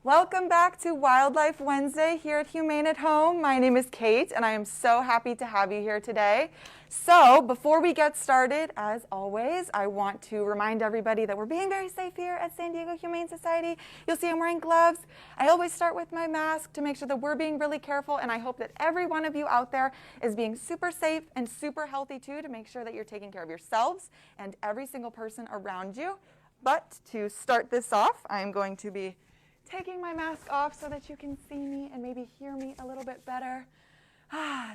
Welcome back to Wildlife Wednesday here at Humane at Home. My name is Kate and I am so happy to have you here today. So before we get started, as always, I want to remind everybody that we're being very safe here at San Diego Humane Society. You'll see I'm wearing gloves. I always start with my mask to make sure that we're being really careful, and I hope that every one of you out there is being super safe and super healthy too, to make sure that you're taking care of yourselves and every single person around you. But to start this off, I'm going to be taking my mask off so that you can see me and maybe hear me a little bit better.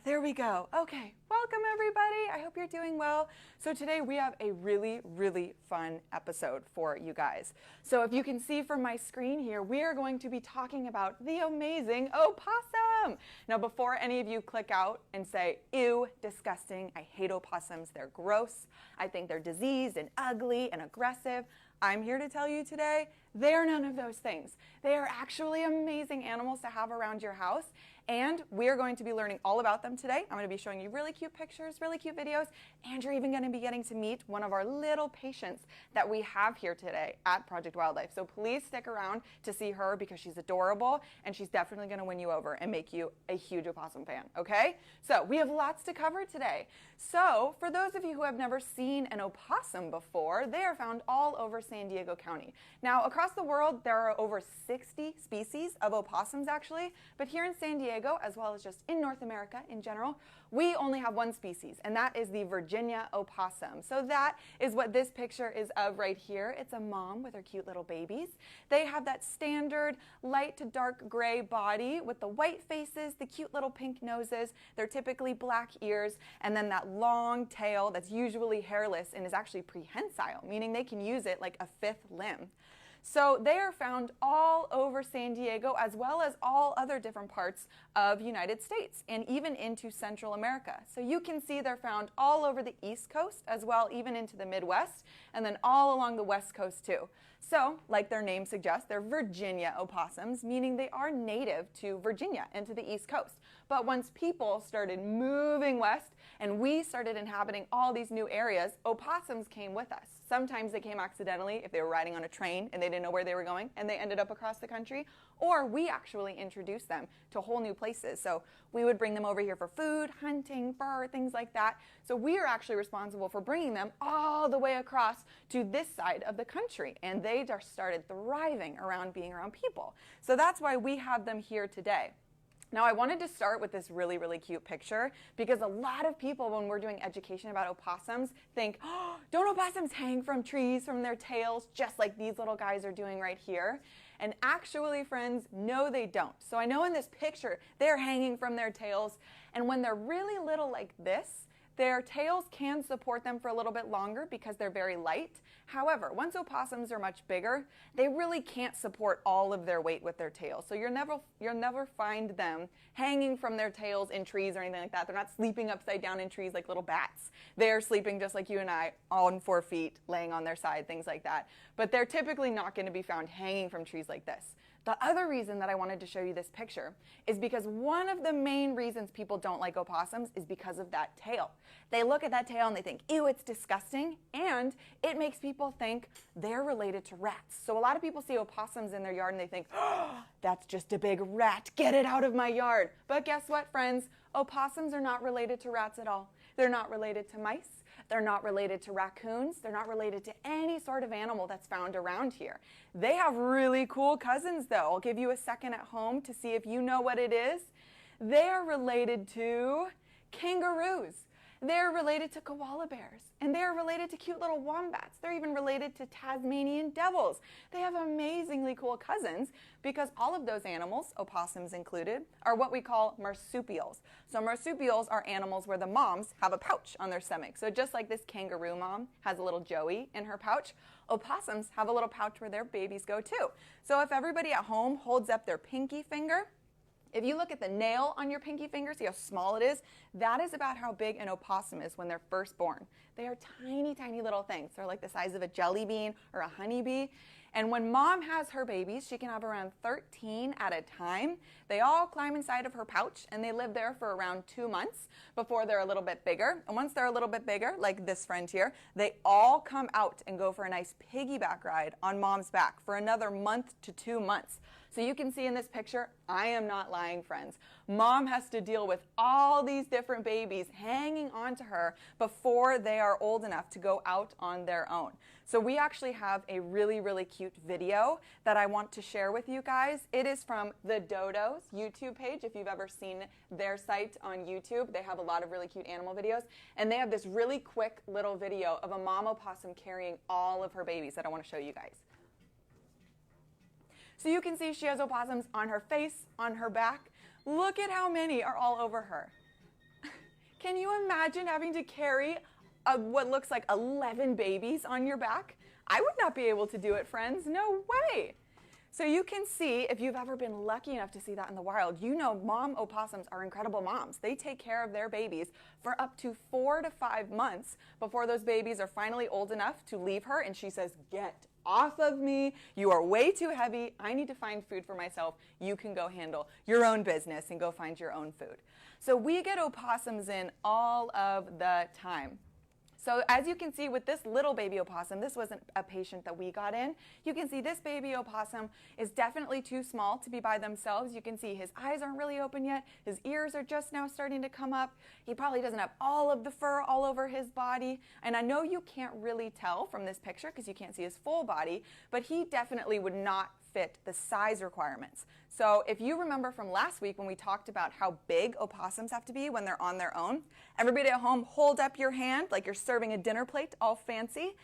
There we go. Okay, welcome everybody. I hope you're doing well. So today we have a really fun episode for you guys. So if you can see from my screen here, we are going to be talking about the amazing opossum. Now before any of you click out and say, ew, disgusting, I hate opossums, they're gross, I think they're diseased and ugly and aggressive, I'm here to tell you today, they are none of those things. They are actually amazing animals to have around your house, and we are going to be learning all about them today. I'm going to be showing you really cute pictures, really cute videos, and you're even going to be getting to meet one of our little patients that we have here today at Project Wildlife. So please stick around to see her because she's adorable, and she's definitely going to win you over and make you a huge opossum fan, okay? So we have lots to cover today. So for those of you who have never seen an opossum before, they are found all over San Diego County. Now across the world, there are over 60 species of opossums actually, but here in San Diego, as well as just in North America in general, we only have one species, and that is the Virginia opossum. So that is what this picture is of right here. It's a mom with her cute little babies. They have that standard light to dark gray body with the white faces, the cute little pink noses. They're typically black ears, and then that long tail that's usually hairless and is actually prehensile, meaning they can use it like a fifth limb. So they are found all over San Diego, as well as all other different parts of United States and even into Central America. So you can see they're found all over the East Coast as well, even into the Midwest, and then all along the West Coast too. So, like their name suggests, they're Virginia opossums, meaning they are native to Virginia and to the East Coast. But once people started moving west and we started inhabiting all these new areas, opossums came with us. Sometimes they came accidentally if they were riding on a train and they didn't know where they were going and they ended up across the country, or we actually introduced them to whole new places. So we would bring them over here for food, hunting, fur, things like that. So we are actually responsible for bringing them all the way across to this side of the country, and they just started thriving around being around people. So that's why we have them here today. Now I wanted to start with this really cute picture because a lot of people, when we're doing education about opossums, think, oh, don't opossums hang from trees from their tails just like these little guys are doing right here? And actually, friends, no they don't. So I know in this picture they're hanging from their tails, and when they're really little like this, their tails can support them for a little bit longer because they're very light. However, once opossums are much bigger, they really can't support all of their weight with their tails. So you'll never find them hanging from their tails in trees or anything like that. They're not sleeping upside down in trees like little bats. They're sleeping just like you and I, on 4 feet, laying on their side, things like that. But they're typically not going to be found hanging from trees like this. The other reason that I wanted to show you this picture is because one of the main reasons people don't like opossums is because of that tail. They look at that tail and they think, ew, it's disgusting, and it makes people think they're related to rats. So a lot of people see opossums in their yard and they think, oh, that's just a big rat, get it out of my yard. But guess what, friends? Opossums are not related to rats at all. They're not related to mice. They're not related to raccoons. They're not related to any sort of animal that's found around here. They have really cool cousins, though. I'll give you a second at home to see if you know what it is. They're related to kangaroos. They're related to koala bears, and they're related to cute little wombats. They're even related to Tasmanian devils. They have amazingly cool cousins because all of those animals, opossums included, are what we call marsupials. So marsupials are animals where the moms have a pouch on their stomach. So just like this kangaroo mom has a little Joey in her pouch, opossums have a little pouch where their babies go too. So if everybody at home holds up their pinky finger, if you look at the nail on your pinky finger, see how small it is? That is about how big an opossum is when they're first born. They are tiny little things. They're like the size of a jelly bean or a honeybee. And when mom has her babies, she can have around 13 at a time. They all climb inside of her pouch, and they live there for around 2 months before they're a little bit bigger. And once they're a little bit bigger, like this friend here, they all come out and go for a nice piggyback ride on mom's back for another month to 2 months. So you can see in this picture, I am not lying, friends. Mom has to deal with all these different babies hanging onto her before they are old enough to go out on their own. So we actually have a really, really cute video that I want to share with you guys. It is from the Dodos YouTube page. If you've ever seen their site on YouTube, they have a lot of really cute animal videos. And they have this really quick little video of a mom opossum carrying all of her babies that I want to show you guys. So you can see she has opossums on her face, on her back. Look at how many are all over her. Can you imagine having to carry what looks like 11 babies on your back? I would not be able to do it, friends. No way. So you can see, if you've ever been lucky enough to see that in the wild, you know mom opossums are incredible moms. They take care of their babies for up to 4 to 5 months before those babies are finally old enough to leave her and she says, "Get off of me. You are way too heavy. I need to find food for myself. You can go handle your own business and go find your own food." So we get opossums in all of the time. So as you can see with this little baby opossum, this wasn't a patient that we got in. You can see this baby opossum is definitely too small to be by themselves. You can see his eyes aren't really open yet. His ears are just now starting to come up. He probably doesn't have all of the fur all over his body. And I know you can't really tell from this picture because you can't see his full body, but he definitely would not fit the size requirements. So if you remember from last week when we talked about how big opossums have to be when they're on their own, everybody at home hold up your hand like you're serving a dinner plate all fancy.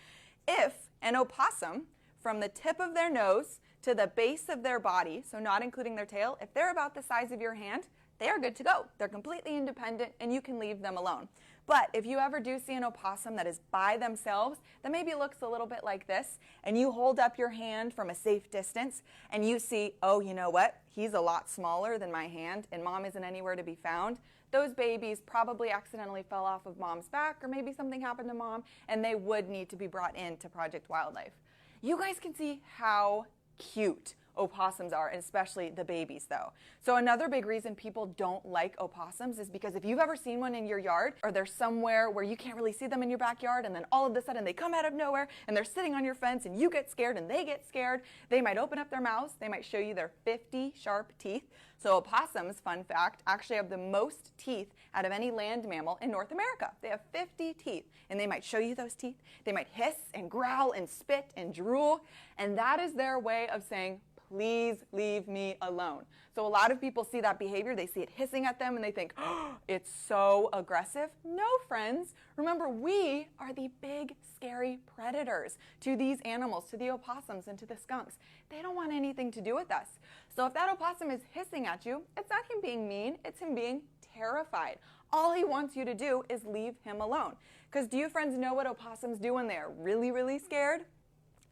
If an opossum from the tip of their nose to the base of their body, so not including their tail, if they're about the size of your hand, they are good to go. They're completely independent and you can leave them alone. But if you ever do see an opossum that is by themselves, that maybe looks a little bit like this, and you hold up your hand from a safe distance, and you see, oh, you know what? He's a lot smaller than my hand, and mom isn't anywhere to be found. Those babies probably accidentally fell off of mom's back, or maybe something happened to mom, and they would need to be brought into Project Wildlife. You guys can see how cute opossums are, and especially the babies though. So another big reason people don't like opossums is because if you've ever seen one in your yard, or they're somewhere where you can't really see them in your backyard, and then all of a sudden they come out of nowhere and they're sitting on your fence and you get scared and they get scared, they might open up their mouths, they might show you their 50 sharp teeth. So opossums, fun fact, actually have the most teeth out of any land mammal in North America. They have 50 teeth, and they might show you those teeth. They might hiss and growl and spit and drool, and that is their way of saying, "Please leave me alone." So a lot of people see that behavior, they see it hissing at them and they think, "Oh, it's so aggressive." No, friends. Remember, we are the big, scary predators to these animals, to the opossums and to the skunks. They don't want anything to do with us. So if that opossum is hissing at you, it's not him being mean, it's him being terrified. All he wants you to do is leave him alone. Because do you friends know what opossums do when they are really, really scared?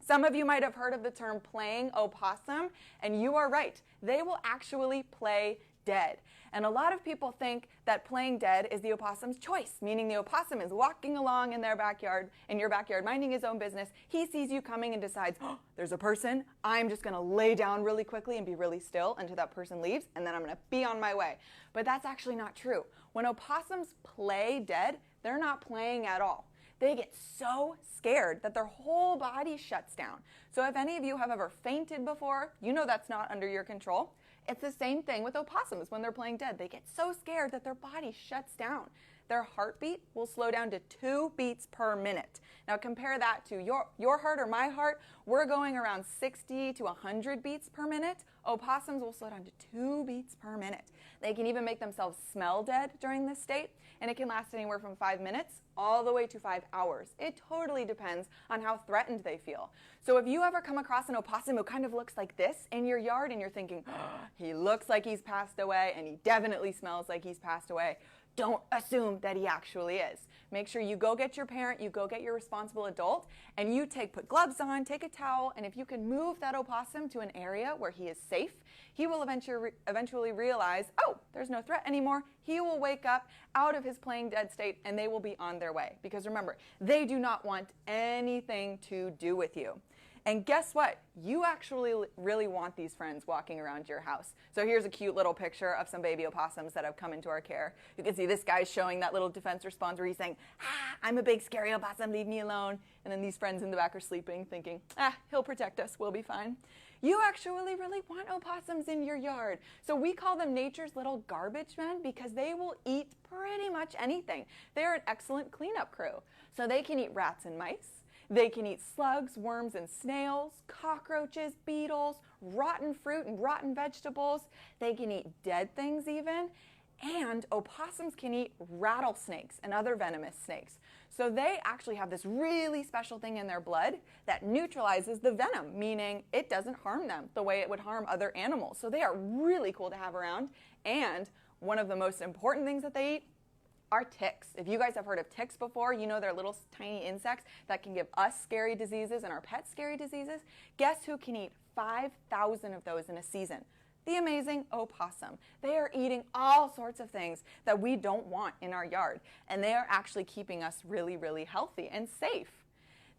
Some of you might have heard of the term playing opossum, and you are right. They will actually play dead. And a lot of people think that playing dead is the opossum's choice, meaning the opossum is walking along in their backyard, in your backyard, minding his own business. He sees you coming and decides, "Oh, there's a person. I'm just going to lay down really quickly and be really still until that person leaves, and then I'm going to be on my way." But that's actually not true. When opossums play dead, they're not playing at all. They get so scared that their whole body shuts down. So if any of you have ever fainted before, you know that's not under your control. It's the same thing with opossums when they're playing dead. They get so scared that their body shuts down. Their heartbeat will slow down to 2 beats per minute. Now compare that to your heart or my heart. We're going around 60 to 100 beats per minute. Opossums will slow down to 2 beats per minute. They can even make themselves smell dead during this state, and it can last anywhere from 5 minutes all the way to 5 hours. It totally depends on how threatened they feel. So if you ever come across an opossum who kind of looks like this in your yard and you're thinking, "Oh, he looks like he's passed away and he definitely smells like he's passed away," don't assume that he actually is. Make sure you go get your parent, you go get your responsible adult, and you put gloves on, take a towel, and if you can move that opossum to an area where he is safe, he will eventually realize, oh, there's no threat anymore. He will wake up out of his playing dead state and they will be on their way. Because remember, they do not want anything to do with you. And guess what? You actually really want these friends walking around your house. So here's a cute little picture of some baby opossums that have come into our care. You can see this guy's showing that little defense response where he's saying, I'm a big scary opossum, leave me alone. And then these friends in the back are sleeping, thinking, he'll protect us, we'll be fine. You actually really want opossums in your yard. So we call them nature's little garbage men because they will eat pretty much anything. They're an excellent cleanup crew. So they can eat rats and mice. They can eat slugs, worms, and snails, cockroaches, beetles, rotten fruit and rotten vegetables. They can eat dead things even. And opossums can eat rattlesnakes and other venomous snakes. So they actually have this really special thing in their blood that neutralizes the venom, meaning it doesn't harm them the way it would harm other animals. So they are really cool to have around. And one of the most important things that they eat are ticks. If you guys have heard of ticks before, you know they're little tiny insects that can give us scary diseases and our pets scary diseases. Guess who can eat 5,000 of those in a season? The amazing opossum. They are eating all sorts of things that we don't want in our yard, and they are actually keeping us really, really healthy and safe.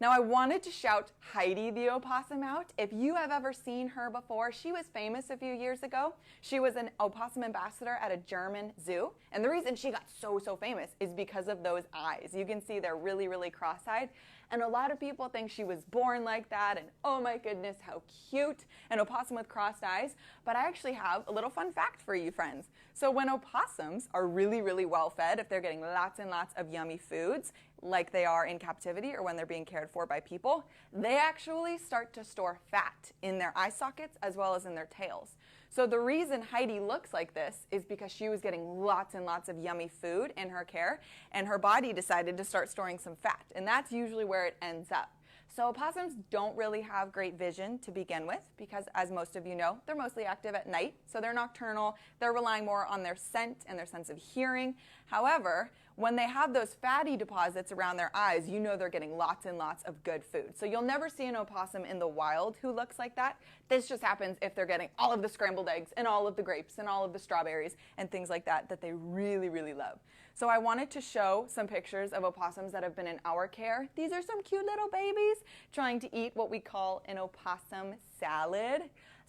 Now I wanted to shout Heidi the opossum out. If you have ever seen her before, she was famous a few years ago. She was an opossum ambassador at a German zoo. And the reason she got so famous is because of those eyes. You can see they're really, really cross-eyed. And a lot of people think she was born like that, and oh my goodness, how cute, an opossum with crossed eyes. But I actually have a little fun fact for you friends. So when opossums are really, really well fed, if they're getting lots and lots of yummy foods, like they are in captivity or when they're being cared for by people, they actually start to store fat in their eye sockets as well as in their tails. So the reason Heidi looks like this is because she was getting lots and lots of yummy food in her care, and her body decided to start storing some fat, and that's usually where it ends up. So opossums don't really have great vision to begin with because, as most of you know, they're mostly active at night, so they're nocturnal. They're relying more on their scent and their sense of hearing. However, when they have those fatty deposits around their eyes, you know they're getting lots and lots of good food. So you'll never see an opossum in the wild who looks like that. This just happens if they're getting all of the scrambled eggs and all of the grapes and all of the strawberries and things like that that they really, really love. So I wanted to show some pictures of opossums that have been in our care. These are some cute little babies trying to eat what we call an opossum salad.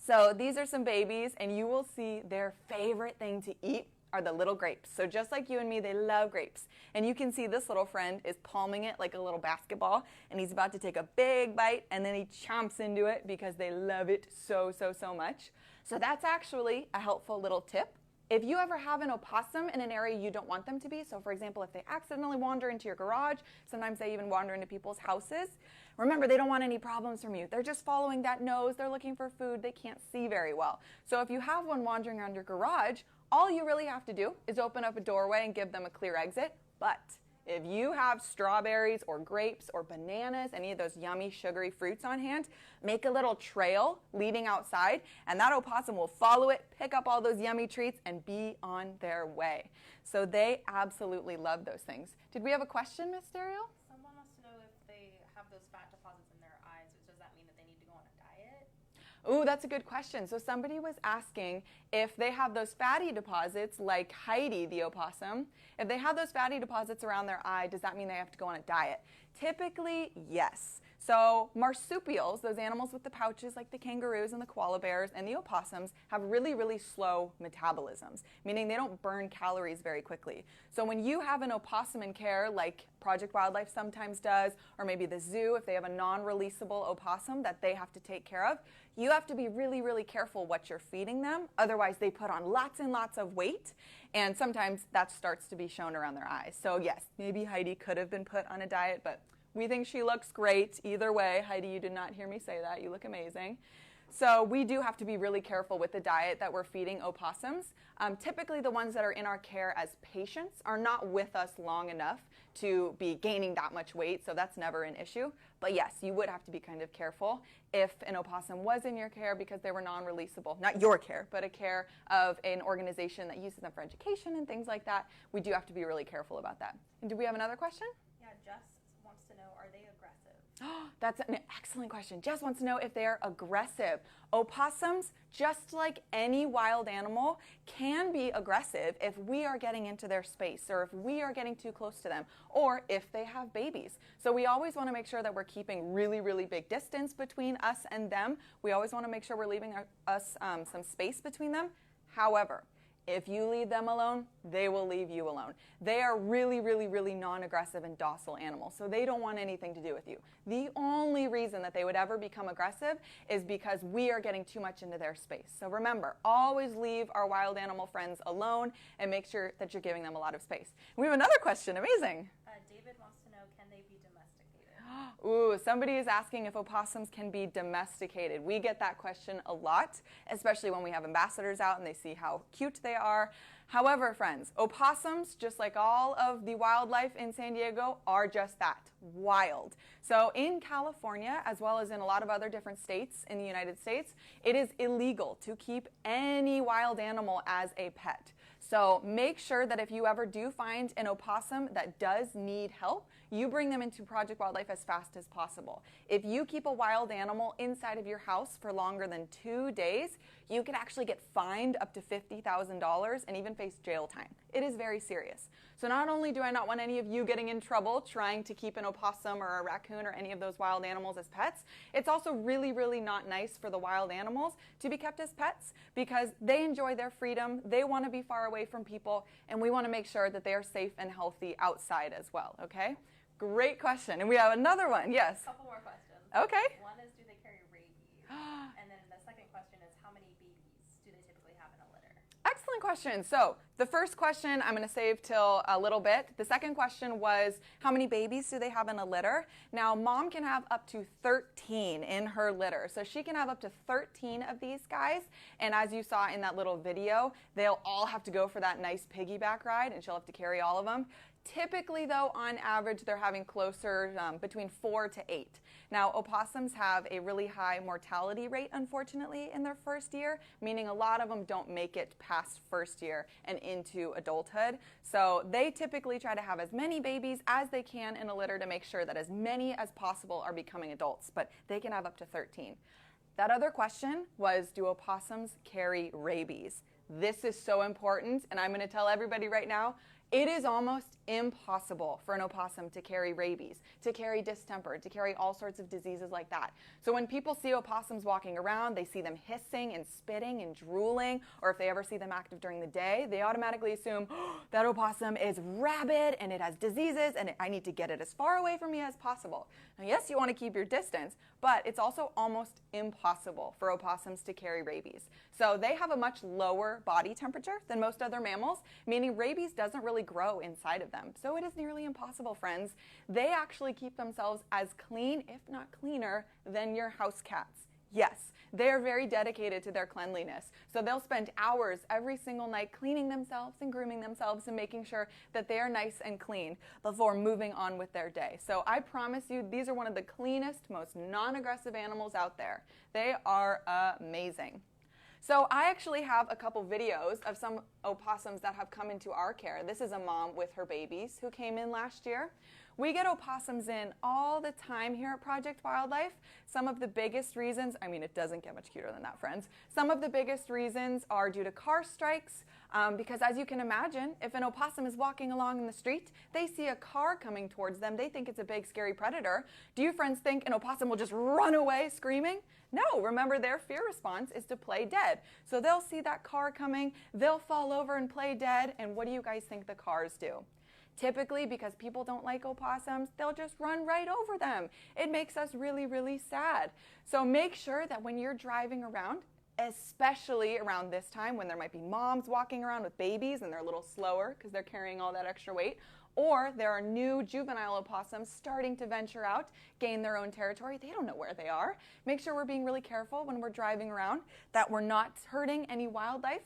So these are some babies, and you will see their favorite thing to eat are the little grapes. So just like you and me, they love grapes. And you can see this little friend is palming it like a little basketball, and he's about to take a big bite, and then he chomps into it because they love it so much. So that's actually a helpful little tip. If you ever have an opossum in an area you don't want them to be, so for example, if they accidentally wander into your garage, sometimes they even wander into people's houses, remember they don't want any problems from you. They're just following that nose, they're looking for food, they can't see very well. So if you have one wandering around your garage, all you really have to do is open up a doorway and give them a clear exit. But if you have strawberries or grapes or bananas, any of those yummy sugary fruits on hand, make a little trail leading outside, and that opossum will follow it, pick up all those yummy treats, and be on their way. So they absolutely love those things. Did we have a question, Miss Dario? Someone wants to know if they have those fat deposits in their eyes, does that mean that they need to go on a diet? Ooh, that's a good question. So somebody was asking if they have those fatty deposits like Heidi the opossum, if they have those fatty deposits around their eye, does that mean they have to go on a diet? Typically, yes. So marsupials, those animals with the pouches like the kangaroos and the koala bears and the opossums, have really, really slow metabolisms, meaning they don't burn calories very quickly. So when you have an opossum in care, like Project Wildlife sometimes does, or maybe the zoo, if they have a non-releasable opossum that they have to take care of, you have to be really, really careful what you're feeding them. Otherwise, they put on lots and lots of weight, and sometimes that starts to be shown around their eyes. So yes, maybe Heidi could have been put on a diet, but we think she looks great either way. Heidi, you did not hear me say that. You look amazing. So we do have to be really careful with the diet that we're feeding opossums. Typically, the ones that are in our care as patients are not with us long enough to be gaining that much weight, so that's never an issue. But yes, you would have to be kind of careful if an opossum was in your care because they were non-releasable. Not your care, but a care of an organization that uses them for education and things like that. We do have to be really careful about that. And do we have another question? Yeah, Jess wants to know, are they aggressive? That's an excellent question. Jess wants to know if they are aggressive. Opossums, just like any wild animal, can be aggressive if we are getting into their space or if we are getting too close to them or if they have babies. So we always want to make sure that we're keeping really, really big distance between us and them. We always want to make sure we're leaving us some space between them. However, if you leave them alone, they will leave you alone. They are really, really, really non-aggressive and docile animals, so they don't want anything to do with you. The only reason that they would ever become aggressive is because we are getting too much into their space. So remember, always leave our wild animal friends alone and make sure that you're giving them a lot of space. We have another question. Amazing. David wants to know, can they be domesticated? Ooh, somebody is asking if opossums can be domesticated. We get that question a lot, especially when we have ambassadors out and they see how cute they are. However, friends, opossums, just like all of the wildlife in San Diego, are just that, wild. So in California, as well as in a lot of other different states in the United States, it is illegal to keep any wild animal as a pet. So make sure that if you ever do find an opossum that does need help, you bring them into Project Wildlife as fast as possible. If you keep a wild animal inside of your house for longer than 2 days, you could actually get fined up to $50,000 and even face jail time. It is very serious. So not only do I not want any of you getting in trouble trying to keep an opossum or a raccoon or any of those wild animals as pets, it's also really, really not nice for the wild animals to be kept as pets because they enjoy their freedom, they want to be far away from people, and we want to make sure that they are safe and healthy outside as well, okay? Great question. And we have another one. Yes? A couple more questions. Okay. One is, do they carry rabies? And then the second question is, how many babies do they typically have in a litter? Excellent question. So the first question I'm going to save till a little bit. The second question was, how many babies do they have in a litter? Now, mom can have up to 13 in her litter. So she can have up to 13 of these guys. And as you saw in that little video, they'll all have to go for that nice piggyback ride, and she'll have to carry all of them. Typically, though, on average, they're having closer between 4 to 8. Now, opossums have a really high mortality rate, unfortunately, in their first year, meaning a lot of them don't make it past first year and into adulthood. So they typically try to have as many babies as they can in a litter to make sure that as many as possible are becoming adults, but they can have up to 13. That other question was, do opossums carry rabies? This is so important, and I'm going to tell everybody right now, it is almost impossible for an opossum to carry rabies, to carry distemper, to carry all sorts of diseases like that. So when people see opossums walking around, they see them hissing and spitting and drooling, or if they ever see them active during the day, they automatically assume, oh, that opossum is rabid and it has diseases and I need to get it as far away from me as possible. Now, yes, you want to keep your distance, but it's also almost impossible for opossums to carry rabies. So they have a much lower body temperature than most other mammals, meaning rabies doesn't really grow inside of them. So it is nearly impossible, friends. They actually keep themselves as clean, if not cleaner, than your house cats. Yes, they are very dedicated to their cleanliness. So they'll spend hours every single night cleaning themselves and grooming themselves and making sure that they are nice and clean before moving on with their day. So I promise you, these are one of the cleanest, most non-aggressive animals out there. They are amazing. So I actually have a couple videos of some opossums that have come into our care. This is a mom with her babies who came in last year. We get opossums in all the time here at Project Wildlife. Some of the biggest reasons, I mean, it doesn't get much cuter than that, friends. Some of the biggest reasons are due to car strikes, because as you can imagine, if an opossum is walking along in the street, they see a car coming towards them, they think it's a big scary predator. Do you friends think an opossum will just run away screaming? No, remember their fear response is to play dead. So they'll see that car coming, they'll fall over and play dead, and what do you guys think the cars do? Typically, because people don't like opossums, they'll just run right over them. It makes us really, really sad. So make sure that when you're driving around, especially around this time when there might be moms walking around with babies and they're a little slower because they're carrying all that extra weight, or there are new juvenile opossums starting to venture out, gain their own territory. They don't know where they are. Make sure we're being really careful when we're driving around, that we're not hurting any wildlife.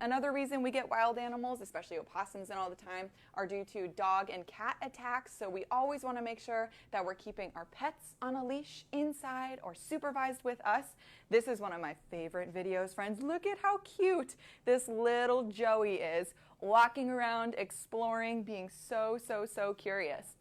Another reason we get wild animals, especially opossums and all the time, are due to dog and cat attacks. So we always want to make sure that we're keeping our pets on a leash inside or supervised with us. This is one of my favorite videos, friends. Look at how cute this little Joey is, walking around, exploring, being so, so, so curious.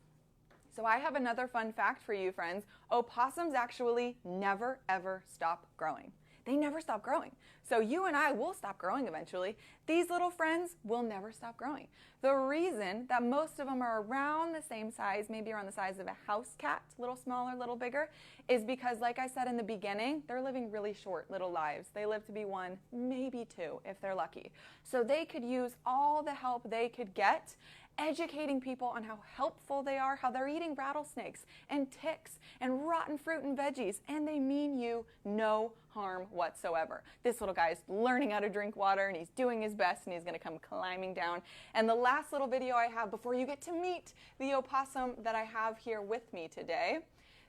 So I have another fun fact for you, friends. Opossums actually never, ever stop growing. They never stop growing. So you and I will stop growing eventually. These little friends will never stop growing. The reason that most of them are around the same size, maybe around the size of a house cat, a little smaller, a little bigger, is because, like I said in the beginning, they're living really short little lives. They live to be 1, maybe 2, if they're lucky. So they could use all the help they could get, educating people on how helpful they are, how they're eating rattlesnakes and ticks and rotten fruit and veggies, and they mean you no harm whatsoever. This little guy's learning how to drink water, and he's doing his best, and he's going to come climbing down. And the last little video I have before you get to meet the opossum that I have here with me today,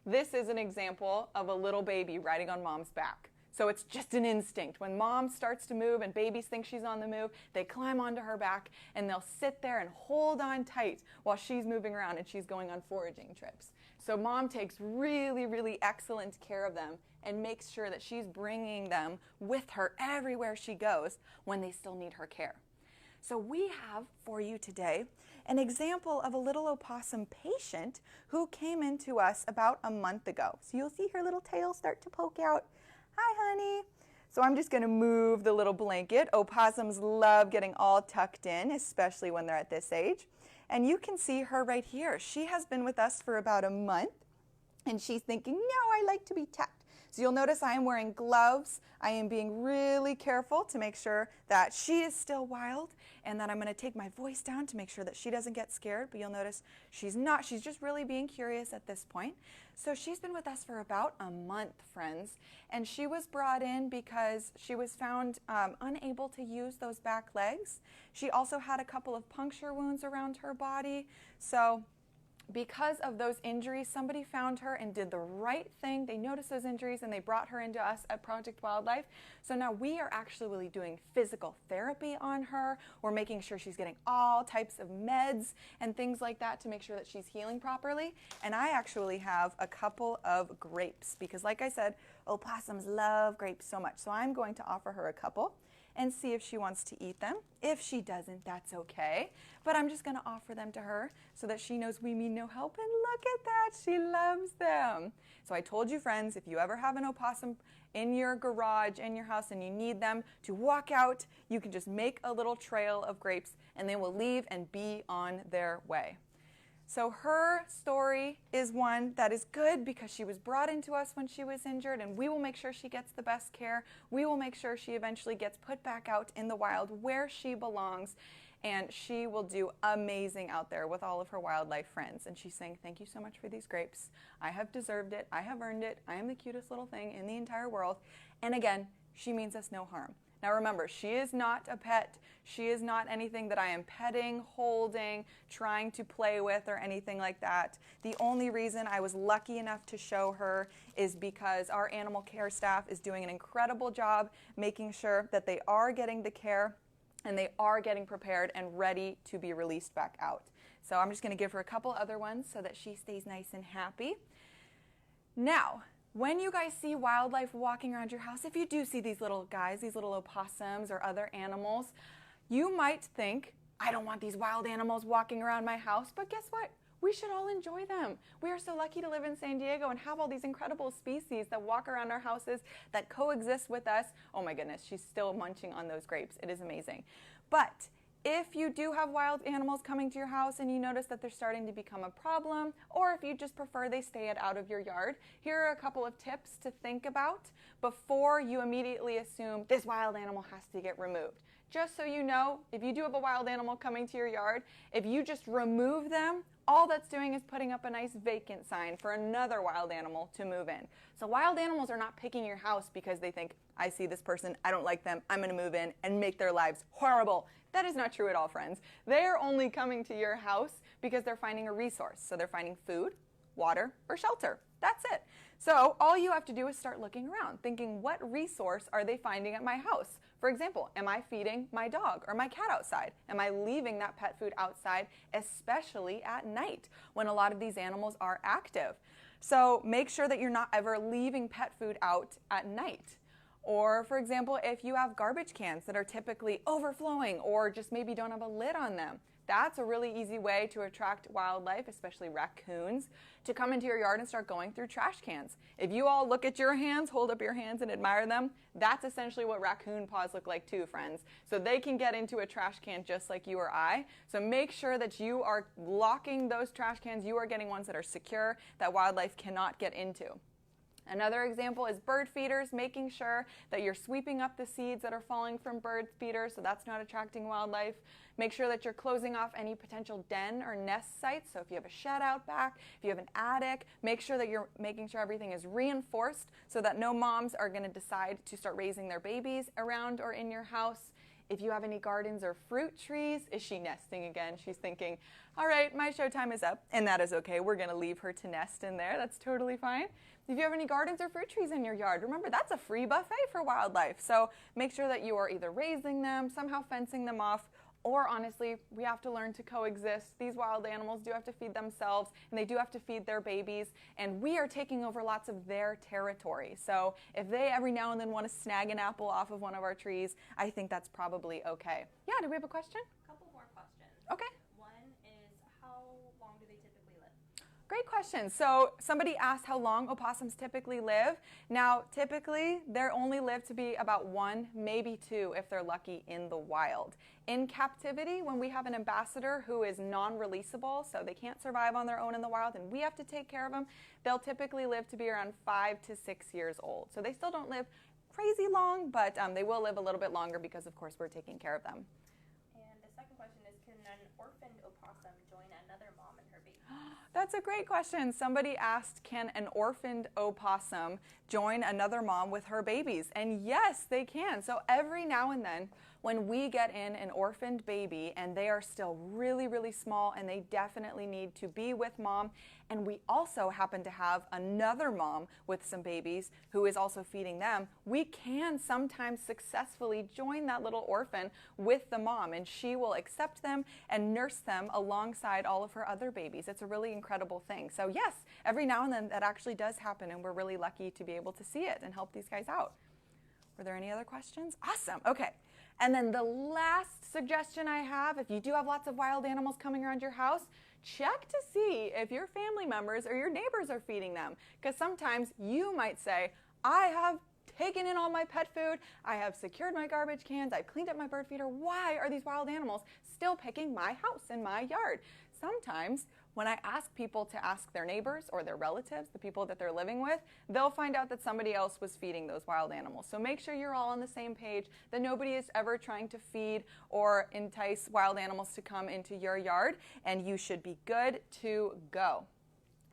this is an example of a little baby riding on mom's back. So it's just an instinct. When mom starts to move and babies think she's on the move, they climb onto her back and they'll sit there and hold on tight while she's moving around and she's going on foraging trips. So mom takes really, really excellent care of them and makes sure that she's bringing them with her everywhere she goes when they still need her care. So we have for you today an example of a little opossum patient who came into us about a month ago. So you'll see her little tail start to poke out. Hi, honey. So I'm just going to move the little blanket. Opossums love getting all tucked in, especially when they're at this age. And you can see her right here. She has been with us for about a month, and she's thinking, no, I like to be tucked. So you'll notice I am wearing gloves. I am being really careful to make sure that she is still wild, and that I'm going to take my voice down to make sure that she doesn't get scared. But you'll notice she's not. She's just really being curious at this point. So she's been with us for about a month, friends, and she was brought in because she was found unable to use those back legs. She also had a couple of puncture wounds around her body. So because of those injuries, somebody found her and did the right thing. They noticed those injuries and they brought her into us at Project Wildlife. So now we are actually doing physical therapy on her. We're making sure she's getting all types of meds and things like that to make sure that she's healing properly. And I actually have a couple of grapes because, like I said, opossums love grapes so much. So I'm going to offer her a couple and see if she wants to eat them. If she doesn't, that's okay. But I'm just going to offer them to her so that she knows we mean no help. And look at that, she loves them. So I told you, friends, if you ever have an opossum in your garage, in your house, and you need them to walk out, you can just make a little trail of grapes and they will leave and be on their way. So her story is one that is good because she was brought into us when she was injured, and we will make sure she gets the best care. We will make sure she eventually gets put back out in the wild where she belongs, and she will do amazing out there with all of her wildlife friends. And she's saying, thank you so much for these grapes. I have deserved it. I have earned it. I am the cutest little thing in the entire world. And again, she means us no harm. Now remember, she is not a pet. She is not anything that I am petting, holding, trying to play with, or anything like that. The only reason I was lucky enough to show her is because our animal care staff is doing an incredible job making sure that they are getting the care and they are getting prepared and ready to be released back out. So I'm just going to give her a couple other ones so that she stays nice and happy. Now, when you guys see wildlife walking around your house, if you do see these little guys, these little opossums or other animals, you might think, I don't want these wild animals walking around my house, but guess what? We should all enjoy them. We are so lucky to live in San Diego and have all these incredible species that walk around our houses, that coexist with us. Oh my goodness, she's still munching on those grapes. It is amazing. But if you do have wild animals coming to your house and you notice that they're starting to become a problem, or if you just prefer they stay out of your yard, here are a couple of tips to think about before you immediately assume this wild animal has to get removed. Just so you know, if you do have a wild animal coming to your yard, if you just remove them, all that's doing is putting up a nice vacant sign for another wild animal to move in. So wild animals are not picking your house because they think, I see this person, I don't like them, I'm going to move in and make their lives horrible. That is not true at all, friends. They are only coming to your house because they're finding a resource. So they're finding food, water, or shelter. That's it. So all you have to do is start looking around, thinking, what resource are they finding at my house? For example, am I feeding my dog or my cat outside? Am I leaving that pet food outside, especially at night when a lot of these animals are active? So make sure that you're not ever leaving pet food out at night. Or, for example, if you have garbage cans that are typically overflowing or just maybe don't have a lid on them, That's a really easy way to attract wildlife, especially raccoons, to come into your yard and start going through trash cans. If you all look at your hands, hold up your hands and admire them, that's essentially what raccoon paws look like too, friends. So they can get into a trash can just like you or I. So make sure that you are locking those trash cans. You are getting ones that are secure, that wildlife cannot get into. Another example is bird feeders, making sure that you're sweeping up the seeds that are falling from bird feeders, so that's not attracting wildlife. Make sure that you're closing off any potential den or nest sites. So if you have a shed out back, if you have an attic, make sure that you're making sure everything is reinforced so that no moms are going to decide to start raising their babies around or in your house. If you have any gardens or fruit trees, is she nesting again? She's thinking, all right, my showtime is up, and that is okay. We're going to leave her to nest in there. That's totally fine. If you have any gardens or fruit trees in your yard, remember that's a free buffet for wildlife. So make sure that you are either raising them, somehow fencing them off, or honestly, we have to learn to coexist. These wild animals do have to feed themselves, and they do have to feed their babies, and we are taking over lots of their territory. So if they every now and then want to snag an apple off of one of our trees, I think that's probably okay. Yeah, do we have a question? A couple more questions. Okay. One is, how long do they typically live? Great question. So somebody asked how long opossums typically live. Now, typically, they only live to be about 1, maybe 2 if they're lucky in the wild. In captivity, when we have an ambassador who is non-releasable, so they can't survive on their own in the wild and we have to take care of them, they'll typically live to be around 5 to 6 years old. So they still don't live crazy long, but they will live a little bit longer because, of course, we're taking care of them. And the second question is, can an orphaned opossum join another mom and her baby? That's a great question. Somebody asked, can an orphaned opossum join another mom with her babies? And yes, they can. So every now and then, when we get in an orphaned baby and they are still really, really small and they definitely need to be with mom, and we also happen to have another mom with some babies who is also feeding them, we can sometimes successfully join that little orphan with the mom, and she will accept them and nurse them alongside all of her other babies. It's a really incredible thing. So yes, every now and then that actually does happen, and we're really lucky to be able to see it and help these guys out. Were there any other questions? Awesome. Okay. And then the last suggestion I have, if you do have lots of wild animals coming around your house, check to see if your family members or your neighbors are feeding them. Because sometimes you might say, I have taken in all my pet food, I have secured my garbage cans, I've cleaned up my bird feeder. Why are these wild animals still picking my house and my yard? Sometimes when I ask people to ask their neighbors or their relatives, the people that they're living with, they'll find out that somebody else was feeding those wild animals. So make sure you're all on the same page, that nobody is ever trying to feed or entice wild animals to come into your yard, and you should be good to go.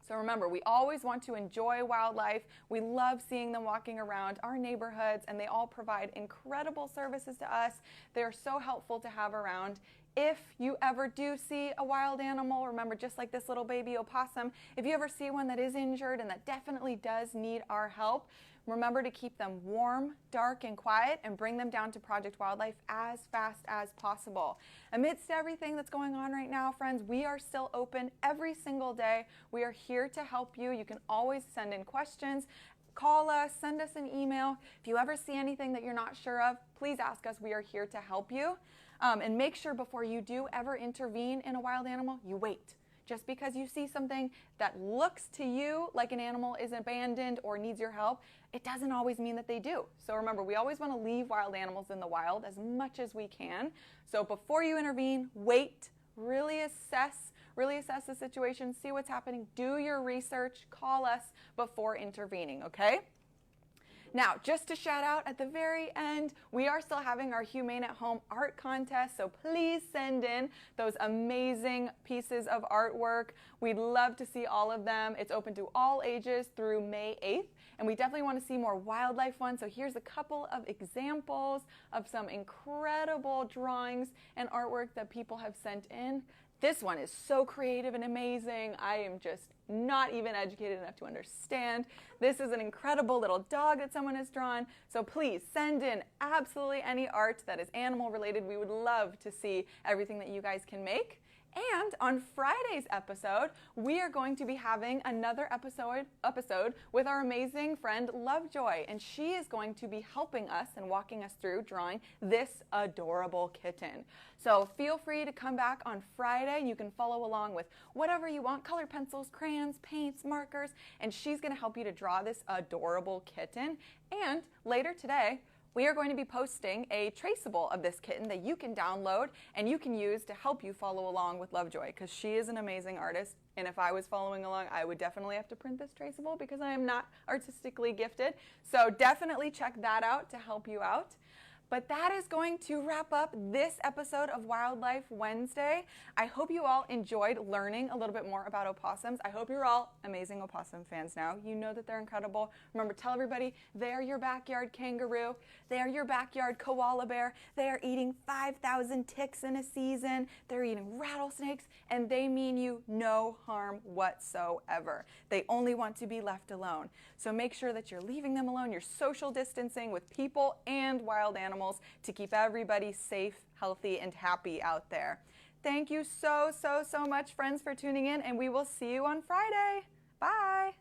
So remember, we always want to enjoy wildlife. We love seeing them walking around our neighborhoods, and they all provide incredible services to us. They are so helpful to have around. If you ever do see a wild animal, remember, just like this little baby opossum, if you ever see one that is injured and that definitely does need our help, remember to keep them warm, dark, and quiet, and bring them down to Project Wildlife as fast as possible. Amidst everything that's going on right now, friends, we are still open every single day. We are here to help you. You can always send in questions, call us, send us an email. If you ever see anything that you're not sure of, please ask us. We are here to help you. And make sure before you do ever intervene in a wild animal, you wait. Just because you see something that looks to you like an animal is abandoned or needs your help, it doesn't always mean that they do. So remember, we always want to leave wild animals in the wild as much as we can. So before you intervene, wait, really assess the situation, see what's happening, do your research, call us before intervening, okay? Now, just to shout out at the very end, we are still having our Humane at Home art contest, so please send in those amazing pieces of artwork. We'd love to see all of them. It's open to all ages through May 8th, and we definitely want to see more wildlife ones. So here's a couple of examples of some incredible drawings and artwork that people have sent in. This one is so creative and amazing. I am just not even educated enough to understand. This is an incredible little dog that someone has drawn. So please send in absolutely any art that is animal related. We would love to see everything that you guys can make. And on Friday's episode, we are going to be having another episode with our amazing friend Lovejoy, and she is going to be helping us and walking us through drawing this adorable kitten. So feel free to come back on Friday. You can follow along with whatever you want, colored pencils, crayons, paints, markers, and she's going to help you to draw this adorable kitten. And later today, we are going to be posting a traceable of this kitten that you can download and you can use to help you follow along with Lovejoy, because she is an amazing artist. And if I was following along, I would definitely have to print this traceable because I am not artistically gifted. So definitely check that out to help you out. But that is going to wrap up this episode of Wildlife Wednesday. I hope you all enjoyed learning a little bit more about opossums. I hope you're all amazing opossum fans now. You know that they're incredible. Remember, tell everybody they are your backyard kangaroo. They are your backyard koala bear. They are eating 5,000 ticks in a season. They're eating rattlesnakes, and they mean you no harm whatsoever. They only want to be left alone. So make sure that you're leaving them alone. You're social distancing with people and wild animals to keep everybody safe, healthy, and happy out there. Thank you so much, friends, for tuning in, and we will see you on Friday. Bye.